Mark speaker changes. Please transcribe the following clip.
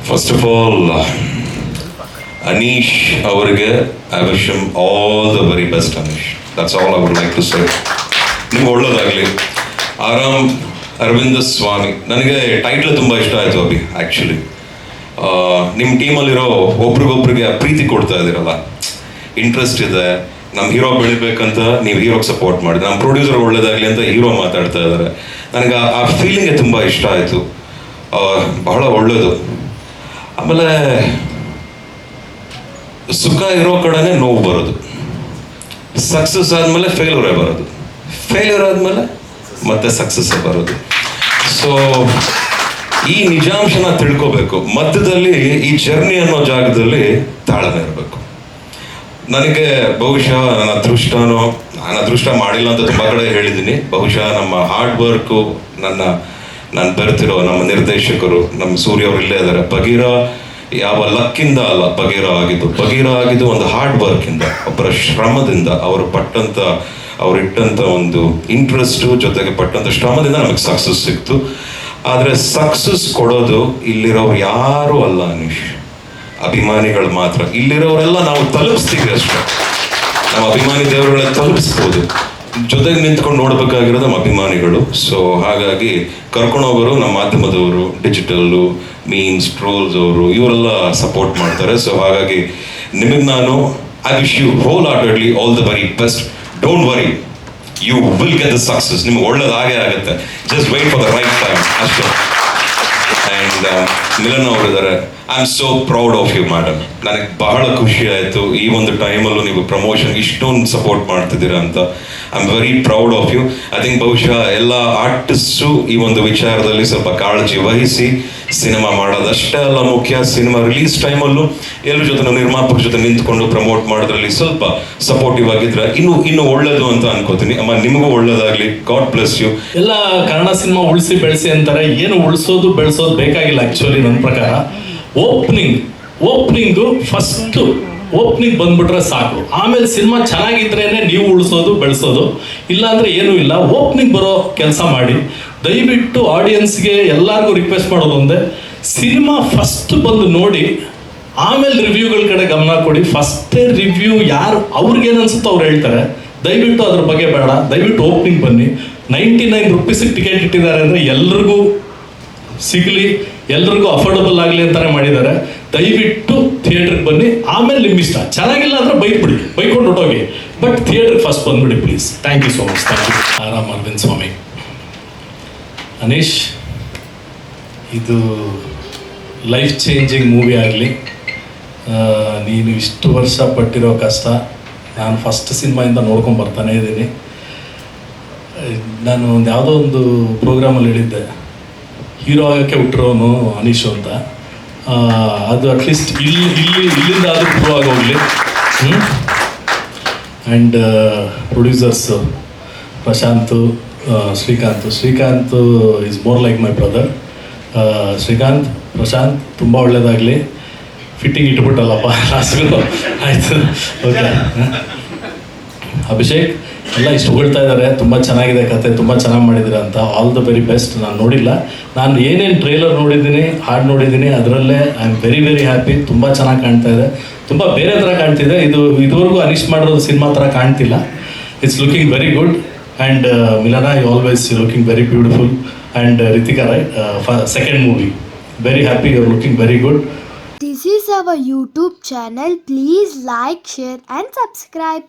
Speaker 1: First of all Anish ಅವರಿಗೆ I wish him all the very best. Anish, that's all I would like to say. ನಿಮ್ಗೆ ಒಳ್ಳೇದಾಗಲಿ. ಆರಾಮ್ ಅರವಿಂದ ಸ್ವಾಮಿ, ನನಗೆ title ತುಂಬ ಇಷ್ಟ ಆಯಿತು ಅಭಿ. ಆ್ಯಕ್ಚುಲಿ ನಿಮ್ಮ ಟೀಮಲ್ಲಿರೋ ಒಬ್ರಿಗೊಬ್ರಿಗೆ ಪ್ರೀತಿ ಕೊಡ್ತಾ ಇದ್ದೀರಲ್ಲ, ಇಂಟ್ರೆಸ್ಟ್ ಇದೆ. ನಮ್ಮ ಹೀರೋ ಬೆಳಿಬೇಕಂತ ನೀವು ಹೀರೋಗೆ ಸಪೋರ್ಟ್ ಮಾಡಿದ್ರೆ, ನಮ್ಮ ಪ್ರೊಡ್ಯೂಸರ್ ಒಳ್ಳೇದಾಗಲಿ ಅಂತ ಹೀರೋ ಮಾತಾಡ್ತಾ ಇದ್ದಾರೆ. ನನಗೆ ಆ ಫೀಲಿಂಗೇ ತುಂಬ ಇಷ್ಟ ಆಯಿತು. ಬಹಳ ಒಳ್ಳೆಯದು. ಆಮೇಲೆ ಸುಖ ಇರೋ ಕಡೆನೇ ನೋವು ಬರೋದು. ಸಕ್ಸಸ್ ಆದಮೇಲೆ ಫೇಲ್ಯೂರೇ ಬರೋದು, ಫೇಲ್ಯೂರ್ ಆದಮೇಲೆ ಮತ್ತೆ ಸಕ್ಸಸ್ಸೇ ಬರೋದು. ಸೊ ಈ ನಿಜಾಂಶನ ತಿಳ್ಕೋಬೇಕು. ಮಧ್ಯದಲ್ಲಿ ಈ ಜರ್ನಿ ಅನ್ನೋ ಜಾಗದಲ್ಲಿ ತಾಳ್ಮೆ ಇರಬೇಕು. ನನಗೆ ಬಹುಶಃ ನನ್ನ ಅದೃಷ್ಟನೋ, ನಾನು ಅದೃಷ್ಟ ಮಾಡಿಲ್ಲ ಅಂತ ತುಂಬ ಕಡೆ ಹೇಳಿದ್ದೀನಿ. ಬಹುಶಃ ನಮ್ಮ ಹಾರ್ಡ್ ವರ್ಕು, ನಾನು ಬೆರೆತಿರೋ ನಮ್ಮ ನಿರ್ದೇಶಕರು, ನಮ್ಮ ಸೂರ್ಯ ಅವರು ಇಲ್ಲೇ ಇದ್ದಾರೆ. ಬಗೀರ ಯಾವ ಲಕ್ಕಿಂದ ಅಲ್ಲ ಬಗೀರ ಆಗಿದ್ದು ಒಂದು ಹಾರ್ಡ್ ವರ್ಕಿಂದ, ಒಬ್ಬರ ಶ್ರಮದಿಂದ, ಅವರಿಟ್ಟಂಥ ಒಂದು ಇಂಟ್ರೆಸ್ಟು ಜೊತೆಗೆ ಪಟ್ಟಂಥ ಶ್ರಮದಿಂದ ನಮಗೆ ಸಕ್ಸಸ್ ಸಿಕ್ತು. ಆದರೆ ಸಕ್ಸಸ್ ಕೊಡೋದು ಇಲ್ಲಿರೋರು ಯಾರೂ ಅಲ್ಲ ಅನೀಶ್, ಅಭಿಮಾನಿಗಳು ಮಾತ್ರ. ಇಲ್ಲಿರೋರೆಲ್ಲ ನಾವು ತಲುಪಿಸ್ತೀವಿ ಅಷ್ಟೇ. ನಮ್ಮ ಅಭಿಮಾನಿ ದೇವರುಗಳನ್ನ ತಲುಪಿಸ್ಬೋದು, ಜೊತೆಗೆ ನಿಂತ್ಕೊಂಡು ನೋಡ್ಬೇಕಾಗಿರೋದು ನಮ್ಮ ಅಭಿಮಾನಿಗಳು. ಸೊ ಹಾಗಾಗಿ ಕರ್ಕೊಂಡೋಗೋರು ನಮ್ಮ ಮಾಧ್ಯಮದವರು, ಡಿಜಿಟಲ್ಲು, ಮೀಮ್ಸ್, ಟ್ರೋಲ್ಸ್ ಅವರು, ಇವರೆಲ್ಲ ಸಪೋರ್ಟ್ ಮಾಡ್ತಾರೆ. ಸೊ ಹಾಗಾಗಿ ನಿಮಗೆ ನಾನು I wish you wholeheartedly all the very best. Don't worry, you will get the success. ನಿಮ್ಗೆ ಒಳ್ಳೇದಾಗೇ ಆಗುತ್ತೆ. Just wait for the right time ಅಷ್ಟೇ. ಆ್ಯಂಡ್ ಮಿಲನ್ ಅವರಿದ್ದಾರೆ. I am so proud of you madam. ನನಗೆ ಬಹಳ ಖುಷಿ ಆಯಿತು ಈ ಒಂದು ಟೈಮಲ್ಲೂ ನೀವು ಪ್ರಮೋಷನ್ ಇಷ್ಟೊಂದು ಸಪೋರ್ಟ್ ಮಾಡ್ತಿದ್ದೀರಾ ಅಂತ. I am very proud of you. I think ಬಹುಶಃ ಎಲ್ಲ ಆರ್ಟಿಸ್ಟು ಈ ಒಂದು ವಿಚಾರದಲ್ಲಿ ಸ್ವಲ್ಪ ಕಾಳಜಿ ವಹಿಸಿ ಸಿನಿಮಾ ಮಾಡೋದಷ್ಟೇ ಅಲ್ಲ ಮುಖ್ಯ, ಸಿನಿಮಾ ರಿಲೀಸ್ ಟೈಮಲ್ಲೂ ಎಲ್ಲರ ಜೊತೆ ನಿರ್ಮಾಪಕರ ಜೊತೆ ನಿಂತ್ಕೊಂಡು ಪ್ರಮೋಟ್ ಮಾಡೋದ್ರಲ್ಲಿ ಸ್ವಲ್ಪ ಸಪೋರ್ಟಿವ್ ಆಗಿದ್ರೆ ಇನ್ನೂ ಒಳ್ಳೇದು ಅಂತ ಅನ್ಕೋತೀನಿ. ಅಮ್ಮ, ನಿಮಗೂ ಒಳ್ಳೇದಾಗಲಿ. God bless you.
Speaker 2: ಎಲ್ಲ ಕನ್ನಡ ಸಿನಿಮಾ ಉಳಿಸಿ ಬೆಳೆಸಿ ಅಂತಾರೆ. ಏನು ಉಳಿಸೋದು ಬೆಳೆಸೋದು ಬೇಕಾಗಿಲ್ಲ. ಆ್ಯಕ್ಚುಲಿ ನನ್ನ ಪ್ರಕಾರ ಓಪನಿಂಗು ಫಸ್ಟು ಓಪನಿಂಗ್ ಬಂದ್ಬಿಟ್ರೆ ಸಾಕು. ಆಮೇಲೆ ಸಿನಿಮಾ ಚೆನ್ನಾಗಿದ್ರೇನೆ ನೀವು ಉಳಿಸೋದು ಬೆಳೆಸೋದು, ಇಲ್ಲಾಂದರೆ ಏನೂ ಇಲ್ಲ. ಓಪನಿಂಗ್ ಬರೋ ಕೆಲಸ ಮಾಡಿ. ದಯವಿಟ್ಟು ಆಡಿಯನ್ಸ್ಗೆ ಎಲ್ಲರಿಗೂ ರಿಕ್ವೆಸ್ಟ್ ಮಾಡೋದು ಒಂದೇ, ಸಿನಿಮಾ ಫಸ್ಟ್ ಬಂದು ನೋಡಿ ಆಮೇಲೆ ರಿವ್ಯೂಗಳ ಕಡೆ ಗಮನ ಕೊಡಿ. ಫಸ್ಟೇ ರಿವ್ಯೂ ಯಾರು ಅವ್ರಿಗೇನು ಅನ್ಸುತ್ತೋ ಅವ್ರು ಹೇಳ್ತಾರೆ. ದಯವಿಟ್ಟು ಅದ್ರ ಬಗ್ಗೆ ಬೇಡ. ದಯವಿಟ್ಟು ಓಪನಿಂಗ್ ಬನ್ನಿ. 99 ರೂಪೀಸಿಗೆ ಟಿಕೆಟ್ ಇಟ್ಟಿದ್ದಾರೆ ಅಂದರೆ ಎಲ್ರಿಗೂ ಸಿಗಲಿ, ಎಲ್ರಿಗೂ ಅಫೋರ್ಡಬಲ್ ಆಗಲಿ ಅಂತಲೇ ಮಾಡಿದ್ದಾರೆ. ದಯವಿಟ್ಟು ಥಿಯೇಟ್ರಿಗೆ ಬನ್ನಿ. ಆಮೇಲೆ ನಿಮ್ಮ ಇಷ್ಟ. ಚೆನ್ನಾಗಿಲ್ಲ ಅಂದರೆ ಬೈಕೊಂಡು ಹೊಟ್ಟೋಗಿ, ಬಟ್ ಥಿಯೇಟ್ರಿಗೆ ಫಸ್ಟ್ ಬಂದ್ಬಿಡಿ please. Thank you so much. Thank you. ಆರಾಮ್ ಅರವಿಂದ್ ಸ್ವಾಮಿ. ಅನೀಶ್, ಇದು ಲೈಫ್ ಚೇಂಜಿಂಗ್ ಮೂವಿ ಆಗಲಿ. ನೀನು ಇಷ್ಟು ವರ್ಷ ಪಟ್ಟಿರೋ ಕಷ್ಟ ನಾನು ಫಸ್ಟ್ ಸಿನಿಮಾಯಿಂದ ನೋಡ್ಕೊಂಡು ಬರ್ತಾನೇ ಇದ್ದೀನಿ. ನಾನು ಯಾವುದೋ ಒಂದು ಪ್ರೋಗ್ರಾಮಲ್ಲಿ ಹೇಳಿದ್ದೆ, ಹೀರೋ ಆಗೋಕ್ಕೆ ಹುಟ್ಟಿರೋನು ಅನೀಶು ಅಂತ. ಅದು ಅಟ್ಲೀಸ್ಟ್ ಇಲ್ಲಿಂದ ಆದರೂ ಪ್ರೂವ್ ಆಗೋಗಲಿ. And producers Prashanth, Srikanth is more like my brother. Srikanth, Prashanth ತುಂಬ ಒಳ್ಳೆಯದಾಗಲಿ. ಫಿಟ್ಟಿಂಗ್ ಇಟ್ಬಿಟ್ಟಲ್ಲಪ್ಪ ಲಾಸ್ಟು. ಆಯಿತು, ಓಕೆ. ಅಭಿಷೇಕ್ ಎಲ್ಲ ಇಷ್ಟು ಹೊಗಳ್ತಾ ಇದ್ದಾರೆ, ತುಂಬ ಚೆನ್ನಾಗಿದೆ ಕತೆ, ತುಂಬ ಚೆನ್ನಾಗಿ ಮಾಡಿದ್ದೀರ ಅಂತ. All the very best. ನಾನು ನೋಡಿಲ್ಲ, ನಾನು ಏನೇನು ಟ್ರೈಲರ್ ನೋಡಿದ್ದೀನಿ, ಹಾಡು ನೋಡಿದ್ದೀನಿ, ಅದರಲ್ಲೇ I am very very happy. ತುಂಬ ಚೆನ್ನಾಗಿ ಕಾಣ್ತಾ ಇದೆ, ತುಂಬ ಬೇರೆ ಥರ ಕಾಣ್ತಿದೆ. ಇದುವರೆಗೂ ಅನೀಶ್ ಮಾಡಿರೋದು ಸಿನಿಮಾ ಥರ ಕಾಣ್ತಿಲ್ಲ. It's looking very good. And Milana, you always looking very beautiful. And Ritika, right, second movie, very happy, you are looking very good.
Speaker 3: This is our YouTube channel. Please like, share and subscribe.